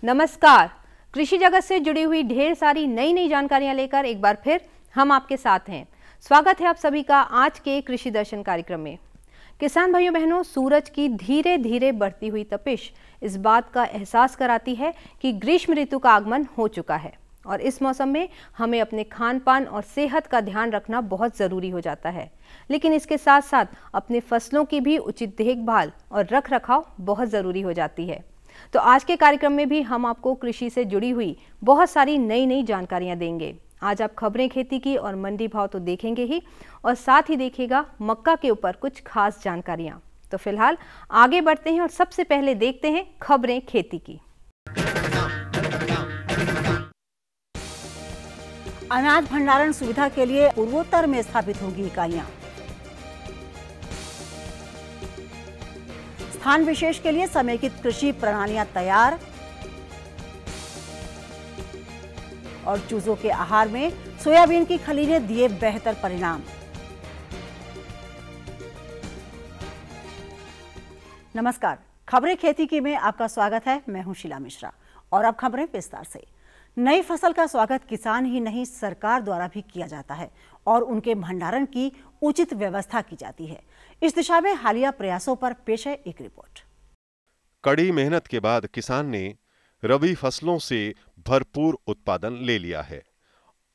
नमस्कार। कृषि जगत से जुड़ी हुई ढेर सारी नई जानकारियां लेकर एक बार फिर हम आपके साथ हैं। स्वागत है आप सभी का आज के कृषि दर्शन कार्यक्रम में। किसान भाइयों बहनों, सूरज की धीरे धीरे बढ़ती हुई तपिश इस बात का एहसास कराती है कि ग्रीष्म ऋतु का आगमन हो चुका है और इस मौसम में हमें अपने खान पान और सेहत का ध्यान रखना बहुत ज़रूरी हो जाता है। लेकिन इसके साथ साथ अपने फसलों की भी उचित देखभाल और रख रखाव बहुत ज़रूरी हो जाती है। तो आज के कार्यक्रम में भी हम आपको कृषि से जुड़ी हुई बहुत सारी नई जानकारियां देंगे। आज आप खबरें खेती की और मंडी भाव तो देखेंगे ही, और साथ ही देखिएगा मक्का के ऊपर कुछ खास जानकारियां। तो फिलहाल आगे बढ़ते हैं और सबसे पहले देखते हैं खबरें खेती की। अनाज भंडारण सुविधा के लिए पूर्वोत्तर में स्थापित होंगी इकाइयां। स्थान विशेष के लिए समेकित कृषि प्रणालियां तैयार। और चूजों के आहार में सोयाबीन की खली ने दिए बेहतर परिणाम। नमस्कार, खबरें खेती की में आपका स्वागत है। मैं हूं शीला मिश्रा और अब खबरें विस्तार से। नई फसल का स्वागत किसान ही नहीं, सरकार द्वारा भी किया जाता है और उनके भंडारण की उचित व्यवस्था की जाती है। इस दिशा में हालिया प्रयासों पर पेश है एक रिपोर्ट। कड़ी मेहनत के बाद किसान ने रबी फसलों से भरपूर उत्पादन ले लिया है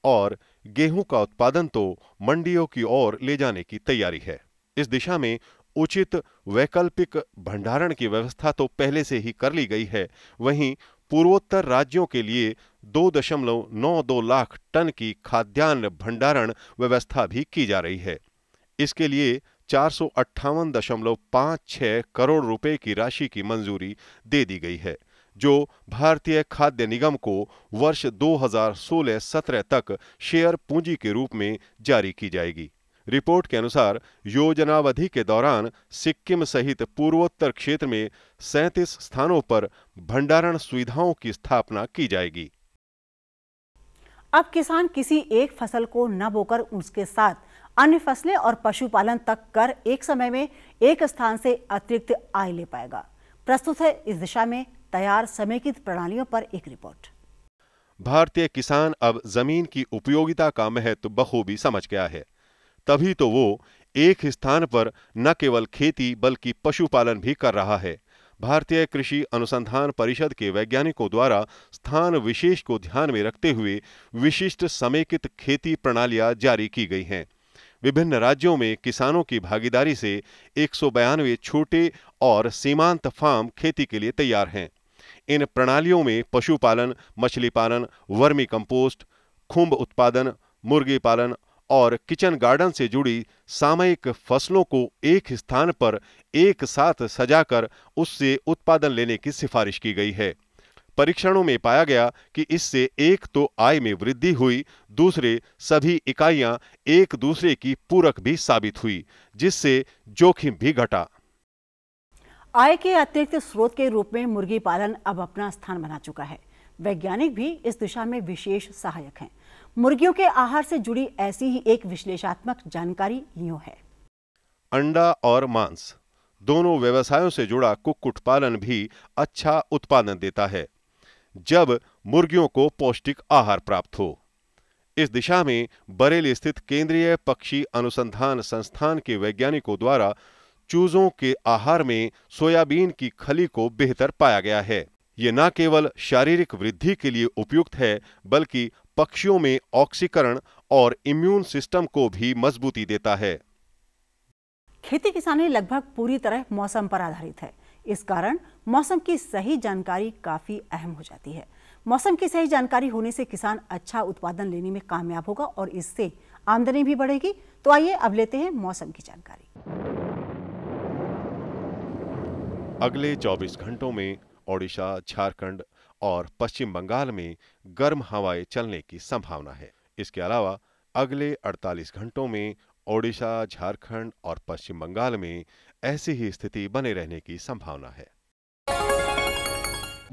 और गेहूं का उत्पादन तो मंडियों की ओर ले जाने की तैयारी है। इस दिशा में उचित वैकल्पिक भंडारण की व्यवस्था तो पहले से ही कर ली गई है। वहीं पूर्वोत्तर राज्यों के लिए 2.92 लाख टन की खाद्यान्न भंडारण व्यवस्था भी की जा रही है। इसके लिए 458.56 करोड़ रुपए की राशि की मंजूरी दे दी गई है, जो भारतीय खाद्य निगम को वर्ष 2016-17 तक शेयर पूंजी के रूप में जारी की जाएगी। रिपोर्ट के अनुसार योजनावधि के दौरान सिक्किम सहित पूर्वोत्तर क्षेत्र में 37 स्थानों पर भंडारण सुविधाओं की स्थापना की जाएगी। अब किसान किसी एक फसल को न बोकर उसके साथ अन्य फसलें और पशुपालन तक कर एक समय में एक स्थान से अतिरिक्त आय ले पाएगा। प्रस्तुत है इस दिशा में तैयार समेकित प्रणालियों पर एक रिपोर्ट। भारतीय किसान अब जमीन की उपयोगिता का महत्व बखूबी समझ गया है, तभी तो वो एक स्थान पर न केवल खेती बल्कि पशुपालन भी कर रहा है। भारतीय कृषि अनुसंधान परिषद के वैज्ञानिकों द्वारा स्थान विशेष को ध्यान में रखते हुए विशिष्ट समेकित खेती प्रणालियां जारी की गई हैं। विभिन्न राज्यों में किसानों की भागीदारी से 192 छोटे और सीमांत फार्म खेती के लिए तैयार हैं। इन प्रणालियों में पशुपालन, मछली पालन, वर्मी कंपोस्ट, खुम्ब उत्पादन, मुर्गी पालन और किचन गार्डन से जुड़ी सामयिक फसलों को एक स्थान पर एक साथ सजाकर उससे उत्पादन लेने की सिफारिश की गई है। परीक्षणों में पाया गया कि इससे एक तो आय में वृद्धि हुई, दूसरे सभी इकाइयां एक दूसरे की पूरक भी साबित हुई, जिससे जोखिम भी घटा। आय के अतिरिक्त स्रोत के रूप में मुर्गी पालन अब अपना स्थान बना चुका है। वैज्ञानिक भी इस दिशा में विशेष सहायक हैं। मुर्गियों के आहार से जुड़ी ऐसी ही एक विश्लेषणात्मक जानकारी यूं है। अंडा और मांस दोनों व्यवसायों से जुड़ा कुक्कुट पालन भी अच्छा उत्पादन देता है, जब मुर्गियों को पौष्टिक आहार प्राप्त हो। इस दिशा में बरेली स्थित केंद्रीय पक्षी अनुसंधान संस्थान के वैज्ञानिकों द्वारा चूजों के आहार में सोयाबीन की खली को बेहतर पाया गया है। ये न केवल शारीरिक वृद्धि के लिए उपयुक्त है, बल्कि पक्षियों में ऑक्सीकरण और इम्यून सिस्टम को भी मजबूती देता है। खेती किसानी लगभग पूरी तरह मौसम पर आधारित है। इस कारण मौसम की सही जानकारी काफी अहम हो जाती है। मौसम की सही जानकारी होने से किसान अच्छा उत्पादन लेने में कामयाब होगा और इससे आमदनी भी बढ़ेगी। तो आइए अब लेते हैं मौसम की जानकारी। अगले 24 घंटों में ओडिशा, झारखंड और पश्चिम बंगाल में गर्म हवाएं चलने की संभावना है। इसके अलावा अगले 48 घंटों में ओडिशा, झारखंड और पश्चिम बंगाल में ऐसी ही स्थिति बने रहने की संभावना है।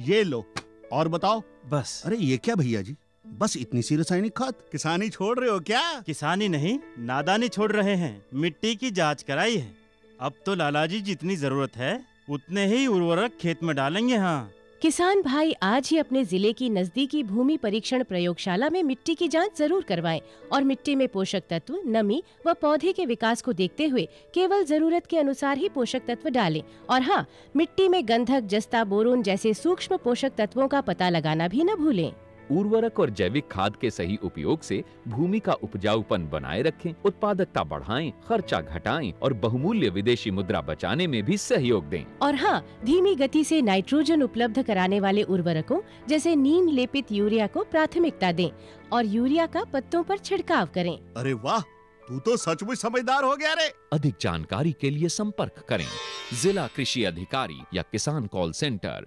ये लो और बताओ। बस। अरे ये क्या भैया जी, बस इतनी सी रासायनिक खाद? किसानी छोड़ रहे हो क्या? किसानी नहीं, नादानी छोड़ रहे हैं। मिट्टी की जांच कराई है। अब तो लालाजी जितनी जरूरत है उतने ही उर्वरक खेत में डालेंगे। हाँ, किसान भाई आज ही अपने जिले की नजदीकी भूमि परीक्षण प्रयोगशाला में मिट्टी की जांच जरूर करवाएं और मिट्टी में पोषक तत्व, नमी व पौधे के विकास को देखते हुए केवल जरूरत के अनुसार ही पोषक तत्व डालें। और हाँ, मिट्टी में गंधक, जस्ता, बोरोन जैसे सूक्ष्म पोषक तत्वों का पता लगाना भी न भूलें। उर्वरक और जैविक खाद के सही उपयोग से भूमि का उपजाऊपन बनाए रखें, उत्पादकता बढ़ाएं, खर्चा घटाएं और बहुमूल्य विदेशी मुद्रा बचाने में भी सहयोग दें। और हाँ, धीमी गति से नाइट्रोजन उपलब्ध कराने वाले उर्वरकों जैसे नीम लेपित यूरिया को प्राथमिकता दें और यूरिया का पत्तों पर छिड़काव करें। अरे वाह, तू तो सचमुच समझदार हो गया रे। अधिक जानकारी के लिए संपर्क करें जिला कृषि अधिकारी या किसान कॉल सेंटर।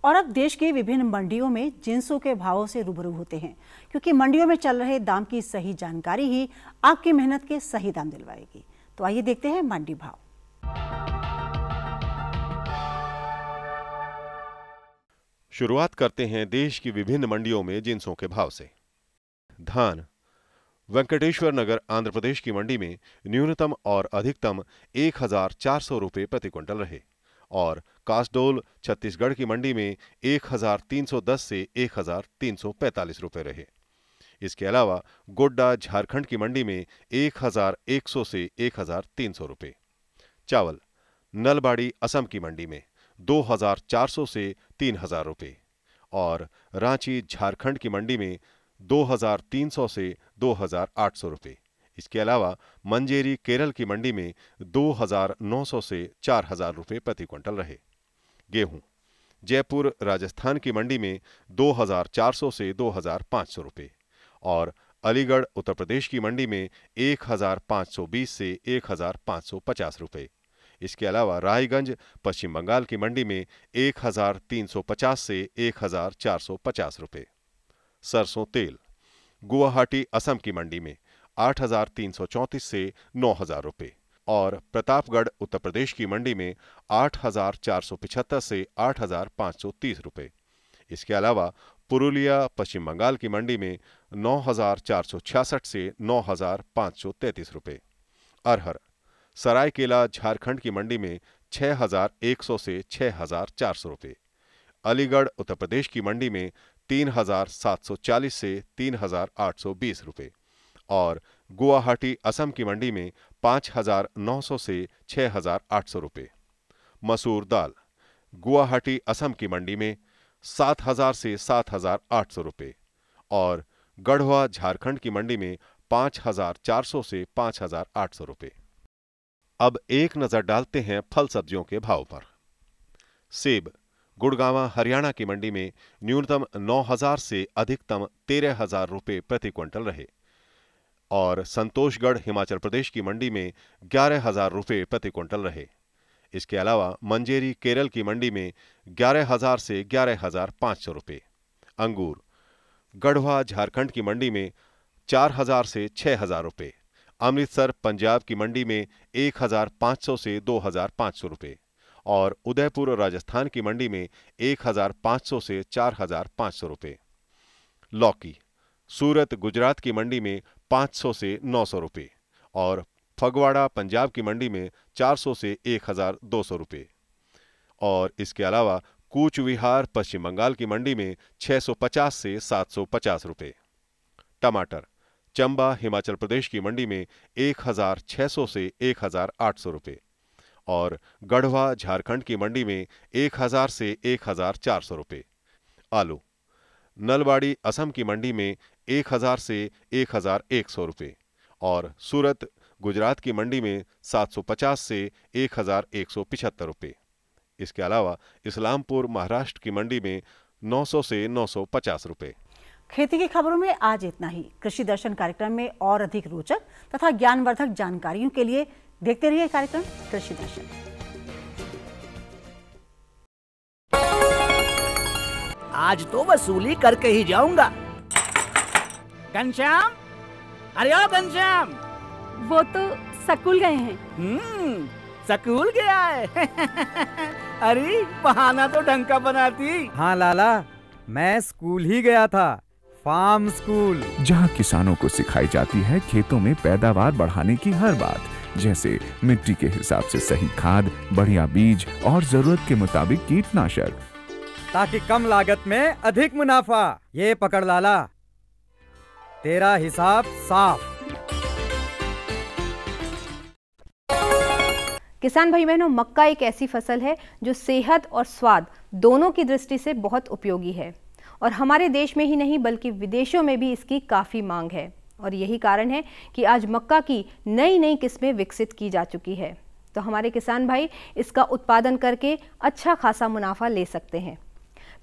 और अब देश की विभिन्न मंडियों में जिंसों के भावों से रूबरू होते हैं, क्योंकि मंडियों में चल रहे दाम की सही जानकारी ही आपकी मेहनत के सही दाम दिलवाएगी। तो आइए देखते हैं मंडी भाव। शुरुआत करते हैं देश की विभिन्न मंडियों में जिंसों के भाव से। धान वेंकटेश्वर नगर आंध्र प्रदेश की मंडी में न्यूनतम और अधिकतम 1400 रुपये प्रति क्विंटल रहे और कासडोल छत्तीसगढ़ की मंडी में 1310 से 1345 रुपये रहे। इसके अलावा गोड्डा झारखंड की मंडी में 1100 से 1300 रुपये। चावल नलबाड़ी असम की मंडी में 2400 से 3000 रुपये और रांची झारखंड की मंडी में 2300 से 2800 रुपये। इसके अलावा मंजेरी केरल की मंडी में 2900 से 4000 रुपये प्रति क्विंटल रहे। गेहूं जयपुर राजस्थान की मंडी में 2400 से 2500 रुपये और अलीगढ़ उत्तर प्रदेश की मंडी में 1520 से 1550 रुपये। इसके अलावा रायगंज पश्चिम बंगाल की मंडी में 1350 से 1450 रुपये। सरसों तेल गुवाहाटी असम की मंडी में 8334 से 9000 रुपये और प्रतापगढ़ उत्तर प्रदेश की मंडी में 8475 से 8530 रुपये। इसके अलावा पुरुलिया पश्चिम बंगाल की मंडी में 9466 से 9533 रुपये। अरहर सरायकेला झारखंड की मंडी में 6100 से 6400 रुपये। अलीगढ़ उत्तर प्रदेश की मंडी में 3740 से 3820 रुपये और गुवाहाटी असम की मंडी में 5900 से 6800 रुपये। मसूर दाल गुवाहाटी असम की मंडी में 7000 से 7800 रुपये और गढ़वा झारखंड की मंडी में 5400 से 5800 रुपये। अब एक नजर डालते हैं फल सब्जियों के भाव पर। सेब गुड़गांवा हरियाणा की मंडी में न्यूनतम 9000 से अधिकतम 13000 रुपये प्रति क्विंटल रहे और संतोषगढ़ हिमाचल प्रदेश की मंडी में 11000 रुपये प्रति क्विंटल रहे। इसके अलावा मंजेरी केरल की मंडी में 11000 से 11500 रुपये। अंगूर गढ़वा झारखंड की मंडी में 4000 से 6000 रुपये। अमृतसर पंजाब की मंडी में 1500 से 2500 रुपये और उदयपुर राजस्थान की मंडी में 1500 से 4500 रुपये। लौकी सूरत गुजरात की मंडी में 500 से 900 रुपये और फगवाड़ा पंजाब की मंडी में 400 से 1200 रुपये और इसके अलावा कूच विहार पश्चिम बंगाल की मंडी में 650 से 750 रुपये। टमाटर चंबा हिमाचल प्रदेश की मंडी में 1600 से 1800 रुपये और गढ़वा झारखंड की मंडी में 1000 से 1400 रुपये। आलू नलबाड़ी असम की मंडी में 1000 से 1100 रुपये और सूरत गुजरात की मंडी में 750 से 1175 रुपये। इसके अलावा इस्लामपुर महाराष्ट्र की मंडी में 900 से 950 रुपये। खेती की खबरों में आज इतना ही। कृषि दर्शन कार्यक्रम में और अधिक रोचक तथा ज्ञानवर्धक जानकारियों के लिए देखते रहिए कार्यक्रम कृषि दर्शन। आज तो वसूली करके ही जाऊंगा। घनश्याम, अरे ओ घनश्याम। वो तो स्कूल गए हैं। स्कूल गया है। अरे बहाना तो ढंग का बनाती। हाँ लाला, मैं स्कूल ही गया था, फार्म स्कूल, जहाँ किसानों को सिखाई जाती है खेतों में पैदावार बढ़ाने की हर बात, जैसे मिट्टी के हिसाब से सही खाद, बढ़िया बीज और जरूरत के मुताबिक कीटनाशक, ताकि कम लागत में अधिक मुनाफा। ये पकड़ लाला, तेरा हिसाब साफ। किसान भाई बहनों, मक्का एक ऐसी फसल है जो सेहत और स्वाद दोनों की दृष्टि से बहुत उपयोगी है और हमारे देश में ही नहीं बल्कि विदेशों में भी इसकी काफ़ी मांग है। और यही कारण है कि आज मक्का की नई नई किस्में विकसित की जा चुकी है, तो हमारे किसान भाई इसका उत्पादन करके अच्छा खासा मुनाफा ले सकते हैं।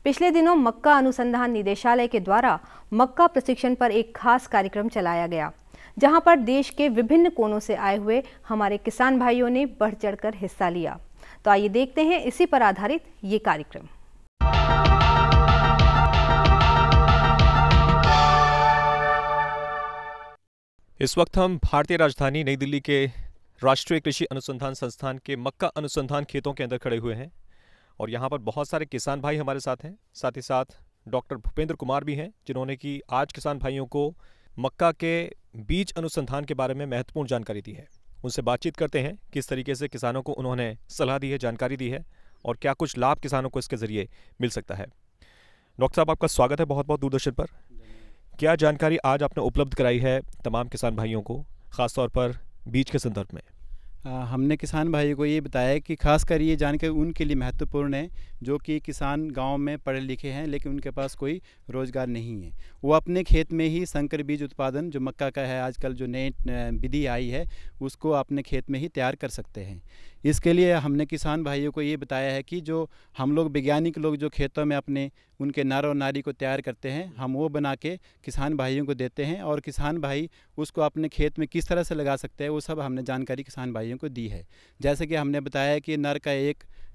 पिछले दिनों मक्का अनुसंधान निदेशालय के द्वारा मक्का प्रशिक्षण पर एक खास कार्यक्रम चलाया गया, जहां पर देश के विभिन्न कोनों से आए हुए हमारे किसान भाइयों ने बढ़ चढ़कर हिस्सा लिया। तो आइए देखते हैं इसी पर आधारित ये कार्यक्रम। इस वक्त हम भारतीय राजधानी नई दिल्ली के राष्ट्रीय कृषि अनुसंधान संस्थान के मक्का अनुसंधान खेतों के अंदर खड़े हुए हैं और यहाँ पर बहुत सारे किसान भाई हमारे साथ हैं। साथ ही साथ डॉक्टर भूपेंद्र कुमार भी हैं, जिन्होंने कि आज किसान भाइयों को मक्का के बीज अनुसंधान के बारे में महत्वपूर्ण जानकारी दी है। उनसे बातचीत करते हैं किस तरीके से किसानों को उन्होंने सलाह दी है, जानकारी दी है और क्या कुछ लाभ किसानों को इसके ज़रिए मिल सकता है। डॉक्टर साहब, आपका स्वागत है बहुत बहुत दूरदर्शन पर। क्या जानकारी आज आपने उपलब्ध कराई है तमाम किसान भाइयों को, ख़ासतौर पर बीज के संदर्भ में? हमने किसान भाइयों को ये बताया कि खासकर ये जानकारी उनके लिए महत्वपूर्ण है जो कि किसान गांव में पढ़े लिखे हैं लेकिन उनके पास कोई रोज़गार नहीं है। वो अपने खेत में ही संकर बीज उत्पादन जो मक्का का है, आजकल जो नई विधि आई है, उसको अपने खेत में ही तैयार कर सकते हैं। इसके लिए हमने किसान भाइयों को ये बताया है कि जो हम लोग वैज्ञानिक लोग जो खेतों में अपने उनके नर और नारी को तैयार करते हैं, हम वो बना के किसान भाइयों को देते हैं और किसान भाई उसको अपने खेत में किस तरह से लगा सकते हैं वो सब हमने जानकारी किसान भाइयों को दी है। जैसे कि हमने बताया कि नर का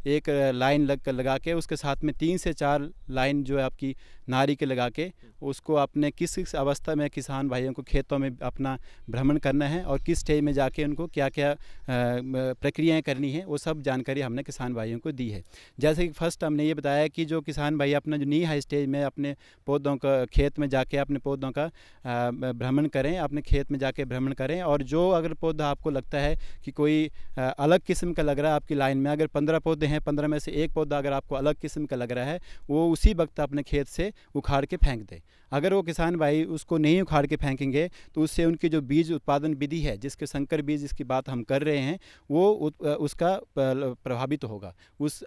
एक लाइन लगा के उसके साथ में 3 से 4 लाइन जो है आपकी नारी के लगा के उसको अपने किस अवस्था में किसान भाइयों को खेतों में अपना भ्रमण करना है और किस स्टेज में जाके उनको क्या क्या प्रक्रियाएं करनी है, वो सब जानकारी हमने किसान भाइयों को दी है। जैसे कि फर्स्ट हमने ये बताया कि जो किसान भाई अपना जो नी हाई स्टेज में अपने पौधों का खेत में जाके अपने पौधों का भ्रमण करें, अपने खेत में जाके भ्रमण करें और जो अगर पौधा आपको लगता है कि कोई अलग किस्म का लग रहा है आपकी लाइन में, अगर 15 पौधे हैं, 15 में से एक पौधा अगर आपको अलग किस्म का लग रहा है, वो उसी वक्त अपने खेत से उखाड़ के फेंक दे। अगर वो किसान भाई उसको नहीं उखाड़ के फेंकेंगे तो उससे उनकी जो बीज उत्पादन विधि है, जिसके संकर बीज जिसकी बात हम कर रहे हैं, वो उसका प्रभावित होगा।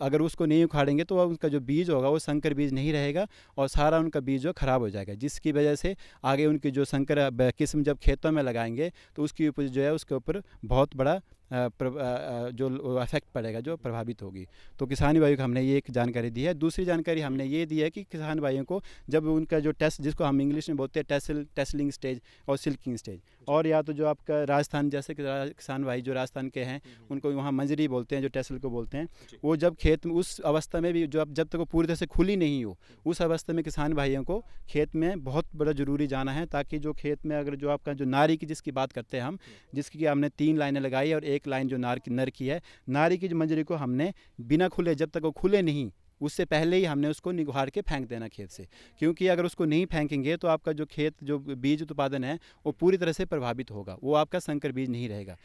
अगर उसको नहीं उखाड़ेंगे तो उनका जो बीज होगा वो संकर बीज नहीं रहेगा और सारा उनका बीज जो खराब हो जाएगा, जिसकी वजह से आगे उनकी जो संकर किस्म जब खेतों में लगाएंगे तो उसकी उपज जो है उसके ऊपर बहुत बड़ा जो इफेक्ट पड़ेगा, जो प्रभावित होगी। तो किसान भाइयों को हमने ये एक जानकारी दी है। दूसरी जानकारी हमने ये दी है कि किसान भाइयों को जब उनका जो टेस्ट, जिसको हम इंग्लिश में बोलते हैं टेसलिंग स्टेज और सिल्किंग स्टेज, और या तो जो आपका राजस्थान जैसे कि किसान भाई जो राजस्थान के हैं उनको वहाँ मंजरी बोलते हैं, जो टेसल को बोलते हैं, वो जब खेत में उस अवस्था में भी जब तक वो पूरी तरह से खुली नहीं हो, उस अवस्था में किसान भाइयों को खेत में बहुत बड़ा ज़रूरी जाना है, ताकि जो खेत में अगर जो आपका जो नारी की जिसकी बात करते हैं हम, जिसकी हमने 3 लाइनें लगाई और एक लाइन जो नर की है, नारी की जो मंजरी को हमने बिना खुले, जब तक वो खुले नहीं उससे पहले ही हमने उसको निगुहार के फेंक देना खेत से, क्योंकि अगर उसको नहीं फेंकेंगे तो आपका जो खेत जो बीज उत्पादन है वो पूरी तरह से प्रभावित होगा, वो आपका संकर बीज नहीं रहेगा।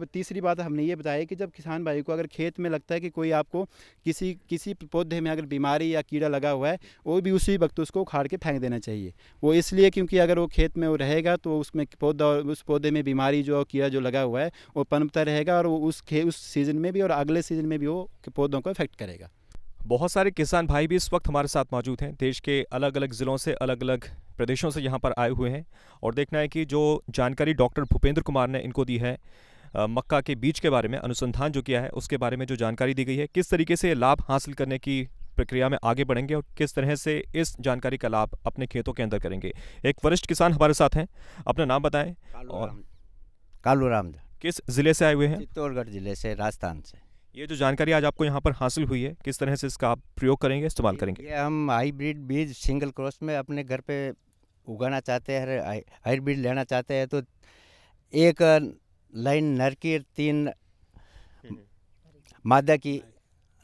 तीसरी बात हमने ये बताया कि जब किसान भाई को अगर खेत में लगता है कि कोई आपको किसी पौधे में अगर बीमारी या कीड़ा लगा हुआ है, वो भी उसी वक्त उसको उखाड़ के फेंक देना चाहिए। वो इसलिए क्योंकि अगर वो खेत में वो रहेगा तो उसमें पौधा और उस पौधे में बीमारी जो कीड़ा जो लगा हुआ है वो पनपता रहेगा और वो उस सीज़न में भी और अगले सीज़न में भी वो पौधों को इफेक्ट करेगा। बहुत सारे किसान भाई भी इस वक्त हमारे साथ मौजूद हैं, देश के अलग अलग ज़िलों से, अलग अलग प्रदेशों से यहाँ पर आए हुए हैं और देखना है कि जो जानकारी डॉक्टर भूपेंद्र कुमार ने इनको दी है मक्का के बीज के बारे में, अनुसंधान जो किया है उसके बारे में जो जानकारी दी गई है, किस तरीके से लाभ हासिल करने की प्रक्रिया में आगे बढ़ेंगे और किस तरह से इस जानकारी का लाभ अपने खेतों के अंदर करेंगे। एक वरिष्ठ किसान हमारे साथ हैं, अपना नाम बताएं। और कालू राम। किस ज़िले से आए हुए हैं? चित्तौड़गढ़ ज़िले से, राजस्थान से। ये जो जानकारी आज आपको यहाँ पर हासिल हुई है, किस तरह से इसका आप प्रयोग करेंगे, इस्तेमाल करेंगे? ये हम हाइब्रिड बीज सिंगल क्रॉस में अपने घर पे उगाना चाहते हैं, हाइब्रिड लेना चाहते हैं, तो एक लाइन नर की 3 मादा की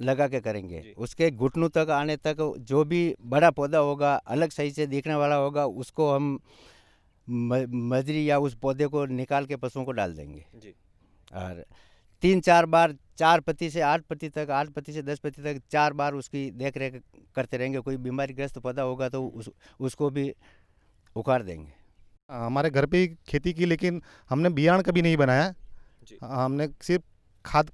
लगा के करेंगे। उसके घुटनों तक आने तक जो भी बड़ा पौधा होगा, अलग सही से दिखने वाला होगा, उसको हम मजरी या उस पौधे को निकाल के पशुओं को डाल देंगे जी। और 3-4 बार 4 पत्ती से 8 पत्ती तक, 8 पत्ती से 10 पत्ती तक 4 बार उसकी देख रेख करते रहेंगे। कोई बीमारीग्रस्त पौधा होगा तो उसको भी उखाड़ देंगे। हमारे घर पे ही खेती की, लेकिन हमने बियाण कभी नहीं बनाया। हमने सिर्फ खाद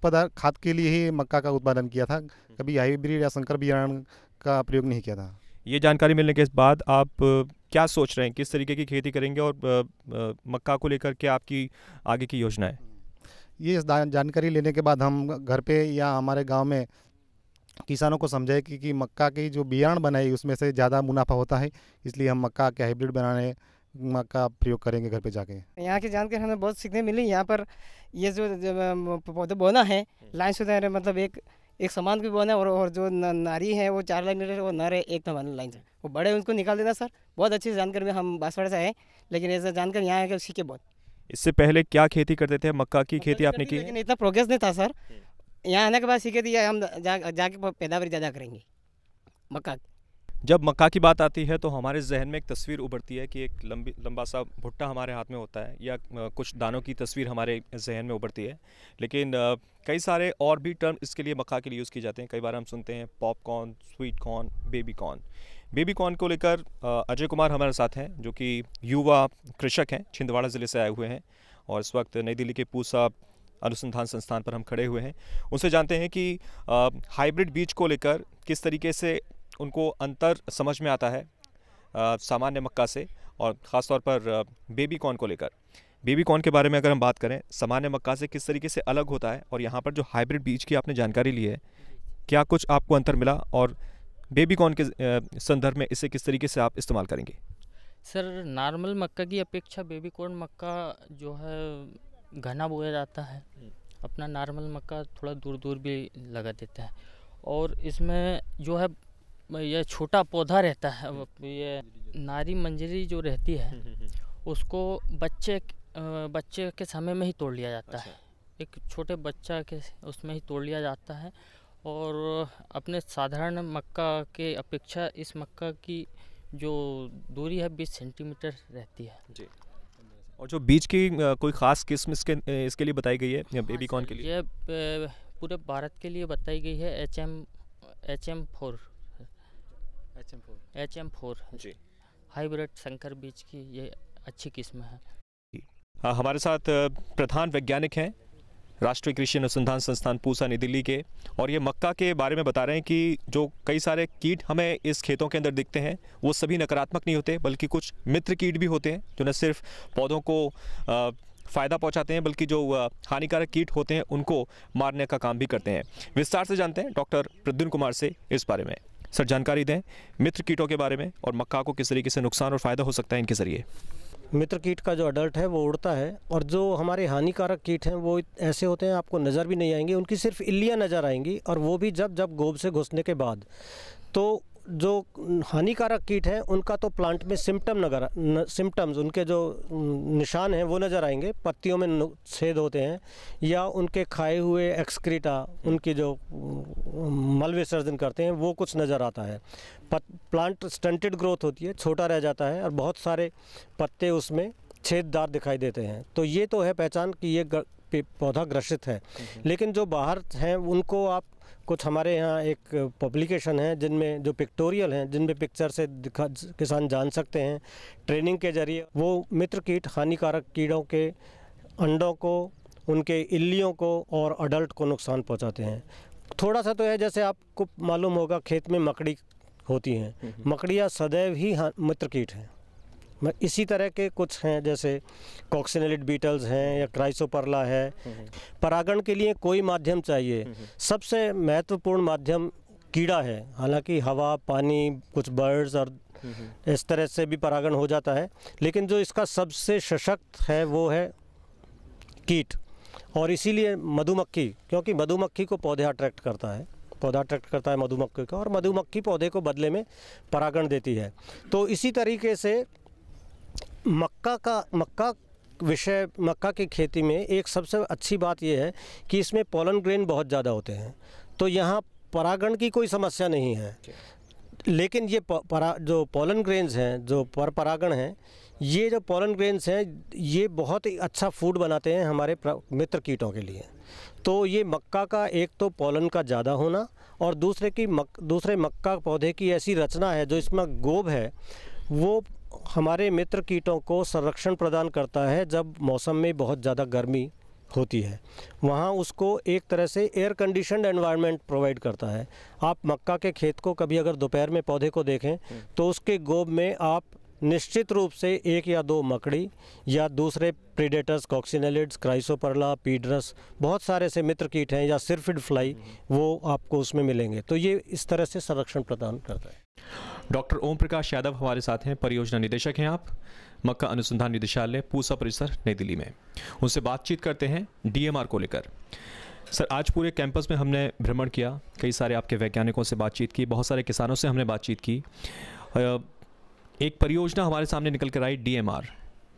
के लिए ही मक्का का उत्पादन किया था, कभी हाइब्रिड या संकर बियाण का प्रयोग नहीं किया था। ये जानकारी मिलने के बाद आप क्या सोच रहे हैं, किस तरीके की खेती करेंगे और मक्का को लेकर क्या आपकी आगे की योजना है? ये जानकारी लेने के बाद हम घर पे या हमारे गांव में किसानों को समझाए कि मक्का की जो बियाण बनाई उसमें से ज़्यादा मुनाफा होता है, इसलिए हम मक्का के हाइब्रिड बनाने का प्रयोग करेंगे घर पे जाके। यहाँ की जानकारी हमें बहुत सीखने मिली। यहाँ पर ये जो पौधे बोना है लाइन से, मतलब एक समान भी बोना है, और जो नारी है वो 4 लाइन और नर है 1 लाइन से, वो बड़े उनको निकाल देना। सर बहुत अच्छी जानकारी में हम बांसवाड़ा से आए, लेकिन ऐसा जानकारी यहाँ आके सीखे बहुत। इससे पहले क्या खेती करते थे? मक्का की खेती आपने की? लेकिन इतना प्रोग्रेस नहीं था सर। यहाँ आने के बाद सीखे थे हम जाके पैदावार ज़्यादा करेंगे मक्का। जब मक्का की बात आती है तो हमारे जहन में एक तस्वीर उभरती है कि एक लंबा सा भुट्टा हमारे हाथ में होता है, या कुछ दानों की तस्वीर हमारे जहन में उभरती है। लेकिन कई सारे और भी टर्म इसके लिए मक्का के लिए यूज़ किए जाते हैं। कई बार हम सुनते हैं popcorn, sweet corn, baby corn. Baby corn को लेकर अजय कुमार हमारे साथ हैं, जो कि युवा कृषक हैं, छिंदवाड़ा ज़िले से आए हुए हैं, और इस वक्त नई दिल्ली के पूसा अनुसंधान संस्थान पर हम खड़े हुए हैं। उनसे जानते हैं कि हाइब्रिड बीज को लेकर किस तरीके से उनको अंतर समझ में आता है सामान्य मक्का से, और ख़ास तौर पर बेबी कॉर्न को लेकर। बेबी कॉर्न के बारे में अगर हम बात करें, सामान्य मक्का से किस तरीके से अलग होता है, और यहाँ पर जो हाइब्रिड बीज की आपने जानकारी ली है, क्या कुछ आपको अंतर मिला, और बेबी कॉर्न के संदर्भ में इसे किस तरीके से आप इस्तेमाल करेंगे? सर नॉर्मल मक्का की अपेक्षा बेबी कॉर्न मक्का जो है घना बोया जाता है। अपना नॉर्मल मक्का थोड़ा दूर दूर भी लगा देता है, और इसमें जो है ये छोटा पौधा रहता है। ये नारी मंजरी जो रहती है उसको बच्चे के समय में ही तोड़ लिया जाता है। एक छोटे बच्चा के उसमें ही तोड़ लिया जाता है, और अपने साधारण मक्का के अपेक्षा इस मक्का की जो दूरी है 20 सेंटीमीटर रहती है जी। और जो बीज की कोई ख़ास किस्म इसके लिए बताई गई है बेबी कॉर्न के लिए? ये पूरे भारत के लिए बताई गई है HM4 जी, हाइब्रिड संकर बीज की ये अच्छी किस्म है। हमारे साथ प्रधान वैज्ञानिक हैं राष्ट्रीय कृषि अनुसंधान संस्थान पूसा नई दिल्ली के, और ये मक्का के बारे में बता रहे हैं कि जो कई सारे कीट हमें इस खेतों के अंदर दिखते हैं वो सभी नकारात्मक नहीं होते, बल्कि कुछ मित्र कीट भी होते हैं जो न सिर्फ पौधों को फ़ायदा पहुंचाते हैं, बल्कि जो हानिकारक कीट होते हैं उनको मारने का काम भी करते हैं। विस्तार से जानते हैं डॉक्टर प्रद्युम्न कुमार से इस बारे में। सर जानकारी दें मित्र कीटों के बारे में, और मक्का को किस तरीके से नुकसान और फ़ायदा हो सकता है इनके ज़रिए। मित्र कीट का जो अडल्ट है वो उड़ता है, और जो हमारे हानिकारक कीट हैं वो ऐसे होते हैं आपको नज़र भी नहीं आएंगे, उनकी सिर्फ इल्लियाँ नज़र आएंगी, और वो भी जब गोब से घुसने के बाद। तो जो हानिकारक कीट हैं उनका तो प्लांट में सिम्टम्स उनके जो निशान हैं वो नज़र आएंगे, पत्तियों में छेद होते हैं, या उनके खाए हुए एक्सक्रीटा, उनकी जो मल विसर्जन करते हैं वो कुछ नज़र आता है। प्लांट स्टंटेड ग्रोथ होती है, छोटा रह जाता है, और बहुत सारे पत्ते उसमें छेददार दिखाई देते हैं। तो ये तो है पहचान कि ये पौधा ग्रसित है। लेकिन जो बाहर हैं उनको आप कुछ हमारे यहाँ एक पब्लिकेशन है जिनमें जो पिक्टोरियल हैं, जिनमें पिक्चर से किसान जान सकते हैं ट्रेनिंग के जरिए। वो मित्र कीट हानिकारक कीड़ों के अंडों को, उनके इल्लियों को और अडल्ट को नुकसान पहुँचाते हैं। थोड़ा सा तो है, जैसे आपको मालूम होगा खेत में मकड़ी होती हैं, मकड़ियाँ सदैव ही मित्र कीट हैं। इसी तरह के कुछ हैं, जैसे कॉक्सिनेलिड बीटल्स हैं या क्राइसोपर्ला है। परागण के लिए कोई माध्यम चाहिए, सबसे महत्वपूर्ण माध्यम कीड़ा है। हालांकि हवा, पानी, कुछ बर्ड्स और इस तरह से भी परागण हो जाता है, लेकिन जो इसका सबसे सशक्त है वो है कीट। और इसीलिए मधुमक्खी, क्योंकि मधुमक्खी को पौधा अट्रैक्ट करता है, पौधा अट्रैक्ट करता है मधुमक्खी का, और मधुमक्खी पौधे को बदले में परागण देती है। तो इसी तरीके से मक्का की खेती में एक सबसे अच्छी बात यह है कि इसमें पोलन ग्रेन बहुत ज़्यादा होते हैं, तो यहाँ परागण की कोई समस्या नहीं है। लेकिन ये जो पोलन ग्रेन्स हैं, जो परागण हैं, ये जो पोलन ग्रेन्स हैं ये बहुत ही अच्छा फूड बनाते हैं हमारे मित्र कीटों के लिए। तो ये मक्का का एक तो पोलन का ज़्यादा होना, और दूसरे मक्का पौधे की ऐसी रचना है जो इसमें गोब है, वो हमारे मित्र कीटों को संरक्षण प्रदान करता है। जब मौसम में बहुत ज़्यादा गर्मी होती है वहाँ उसको एक तरह से एयर कंडीशनड एनवायरनमेंट प्रोवाइड करता है। आप मक्का के खेत को कभी अगर दोपहर में पौधे को देखें तो उसके गोब में आप निश्चित रूप से 1 या 2 मकड़ी या दूसरे प्रीडेटर्स, कॉक्सिनेलिड्स, क्राइसोपर्ला, पीडरस, बहुत सारे से मित्र कीट हैं, या सिरफिड फ्लाई, वो आपको उसमें मिलेंगे। तो ये इस तरह से संरक्षण प्रदान करता है। डॉक्टर ओम प्रकाश यादव हमारे साथ हैं, परियोजना निदेशक हैं आप, मक्का अनुसंधान निदेशालय, पूसा परिसर, नई दिल्ली में। उनसे बातचीत करते हैं DMR को लेकर। सर, आज पूरे कैंपस में हमने भ्रमण किया, कई सारे आपके वैज्ञानिकों से बातचीत की, बहुत सारे किसानों से हमने बातचीत की। एक परियोजना हमारे सामने निकल कर आई, DMR।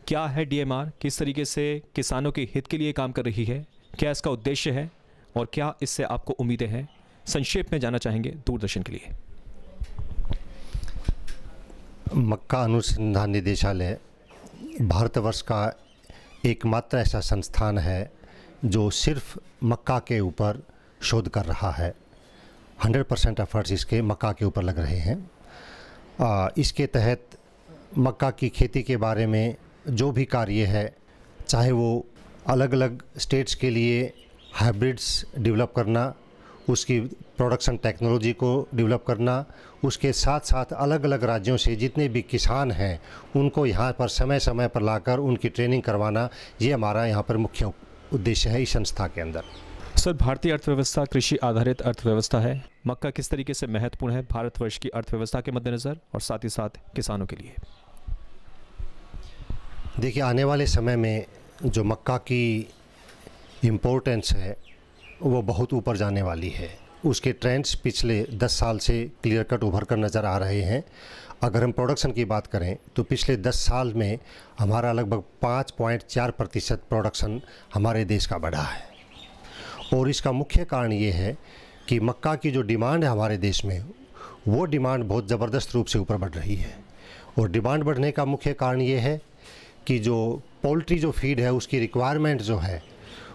क्या है DMR, किस तरीके से किसानों के हित के लिए काम कर रही है, क्या इसका उद्देश्य है और क्या इससे आपको उम्मीदें हैं, संक्षेप में जानना चाहेंगे दूरदर्शन के लिए। मक्का अनुसंधान निदेशालय भारतवर्ष का एकमात्र ऐसा संस्थान है जो सिर्फ मक्का के ऊपर शोध कर रहा है। 100% एफर्ट्स इसके मक्का के ऊपर लग रहे हैं। इसके तहत मक्का की खेती के बारे में जो भी कार्य है, चाहे वो अलग अलग स्टेट्स के लिए हाइब्रिड्स डेवलप करना, उसकी प्रोडक्शन टेक्नोलॉजी को डेवलप करना, उसके साथ साथ अलग अलग राज्यों से जितने भी किसान हैं उनको यहाँ पर समय समय पर लाकर उनकी ट्रेनिंग करवाना, ये हमारा यहाँ पर मुख्य उद्देश्य है इस संस्था के अंदर। सर, भारतीय अर्थव्यवस्था कृषि आधारित अर्थव्यवस्था है। मक्का किस तरीके से महत्वपूर्ण है भारतवर्ष की अर्थव्यवस्था के मद्देनज़र और साथ ही साथ किसानों के लिए? देखिए, आने वाले समय में जो मक्का की इम्पोर्टेंस है वो बहुत ऊपर जाने वाली है। उसके ट्रेंड्स पिछले 10 साल से क्लियर कट उभर कर नज़र आ रहे हैं। अगर हम प्रोडक्शन की बात करें तो पिछले 10 साल में हमारा लगभग 5.4% प्रोडक्शन हमारे देश का बढ़ा है, और इसका मुख्य कारण ये है कि मक्का की जो डिमांड है हमारे देश में, वो डिमांड बहुत ज़बरदस्त रूप से ऊपर बढ़ रही है। और डिमांड बढ़ने का मुख्य कारण ये है कि जो पोल्ट्री जो फीड है उसकी रिक्वायरमेंट जो है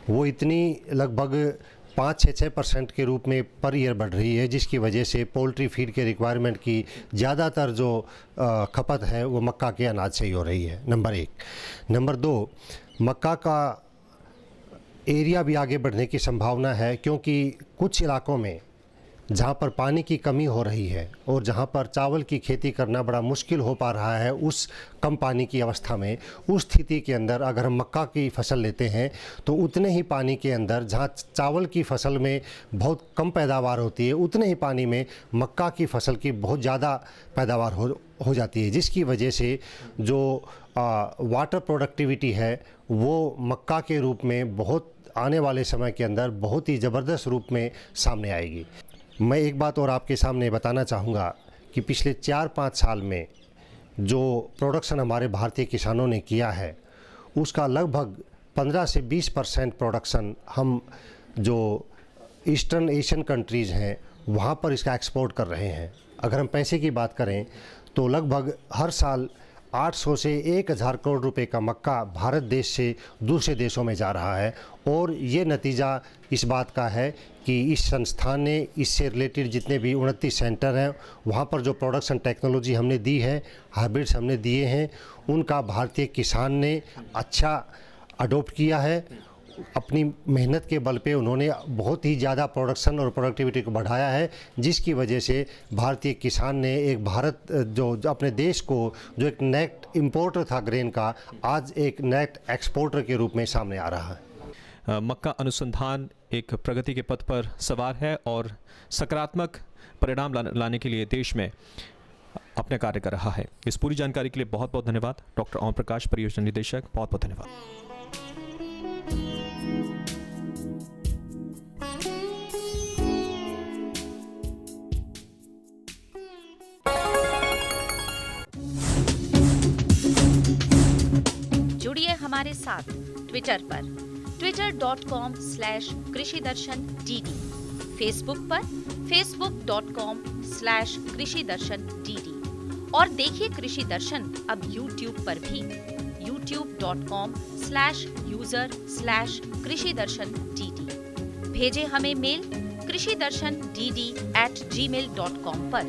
वो इतनी लगभग 5-6% के रूप में पर ईयर बढ़ रही है, जिसकी वजह से पोल्ट्री फीड के रिक्वायरमेंट की ज़्यादातर जो खपत है वो मक्का के अनाज से ही हो रही है, नंबर 1। नंबर 2, मक्का का एरिया भी आगे बढ़ने की संभावना है, क्योंकि कुछ इलाकों में जहाँ पर पानी की कमी हो रही है और जहाँ पर चावल की खेती करना बड़ा मुश्किल हो पा रहा है, उस कम पानी की अवस्था में, उस स्थिति के अंदर अगर हम मक्का की फसल लेते हैं तो उतने ही पानी के अंदर जहाँ चावल की फसल में बहुत कम पैदावार होती है, उतने ही पानी में मक्का की फसल की बहुत ज़्यादा पैदावार हो जाती है, जिसकी वजह से जो वाटर प्रोडक्टिविटी है वो मक्का के रूप में बहुत आने वाले समय के अंदर बहुत ही ज़बरदस्त रूप में सामने आएगी। मैं एक बात और आपके सामने बताना चाहूँगा कि पिछले 4-5 साल में जो प्रोडक्शन हमारे भारतीय किसानों ने किया है उसका लगभग 15 से 20% प्रोडक्शन हम जो ईस्टर्न एशियन कंट्रीज़ हैं वहाँ पर इसका एक्सपोर्ट कर रहे हैं। अगर हम पैसे की बात करें तो लगभग हर साल 800 से 1000 करोड़ रुपए का मक्का भारत देश से दूसरे देशों में जा रहा है, और ये नतीजा इस बात का है कि इस संस्थान ने इससे रिलेटेड जितने भी 29 सेंटर हैं वहाँ पर जो प्रोडक्शन टेक्नोलॉजी हमने दी है, हाइब्रिड्स हमने दिए हैं, उनका भारतीय किसान ने अच्छा अडोप्ट किया है। अपनी मेहनत के बल पे उन्होंने बहुत ही ज़्यादा प्रोडक्शन और प्रोडक्टिविटी को बढ़ाया है, जिसकी वजह से भारतीय किसान ने एक भारत जो अपने देश को जो एक नेट इंपोर्टर था ग्रेन का, आज एक नेट एक्सपोर्टर के रूप में सामने आ रहा है। मक्का अनुसंधान एक प्रगति के पथ पर सवार है और सकारात्मक परिणाम लाने के लिए देश में अपने कार्य कर रहा है। इस पूरी जानकारी के लिए बहुत बहुत धन्यवाद डॉक्टर ओम प्रकाश, परियोजना निदेशक, बहुत बहुत धन्यवाद। हमारे साथ ट्विटर पर twitter.com/कृषिदर्शन-dd, फेसबुक पर facebook.com/कृषिदर्शन-dd और देखिए कृषि दर्शन अब YouTube पर भी youtube.com/user/कृषिदर्शन-dd। भेजें हमें मेल कृषिदर्शन-dd@gmail.com पर।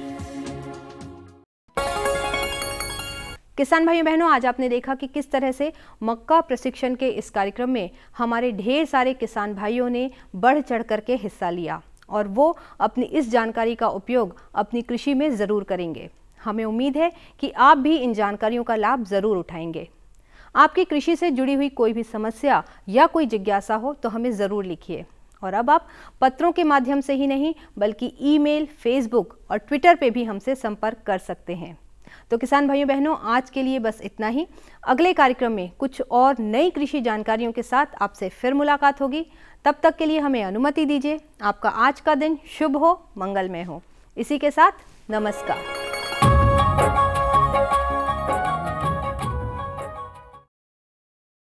किसान भाइयों बहनों, आज आपने देखा कि किस तरह से मक्का प्रशिक्षण के इस कार्यक्रम में हमारे ढेर सारे किसान भाइयों ने बढ़ चढ़ करके हिस्सा लिया और वो अपनी इस जानकारी का उपयोग अपनी कृषि में ज़रूर करेंगे। हमें उम्मीद है कि आप भी इन जानकारियों का लाभ ज़रूर उठाएंगे। आपकी कृषि से जुड़ी हुई कोई भी समस्या या कोई जिज्ञासा हो तो हमें ज़रूर लिखिए। और अब आप पत्रों के माध्यम से ही नहीं बल्कि ईमेल, फेसबुक और ट्विटर पे भी हमसे संपर्क कर सकते हैं। तो किसान भाइयों बहनों, आज के लिए बस इतना ही। अगले कार्यक्रम में कुछ और नई कृषि जानकारियों के साथ आपसे फिर मुलाकात होगी। तब तक के लिए हमें अनुमति दीजिए। आपका आज का दिन शुभ हो, मंगलमय हो। इसी के साथ नमस्कार।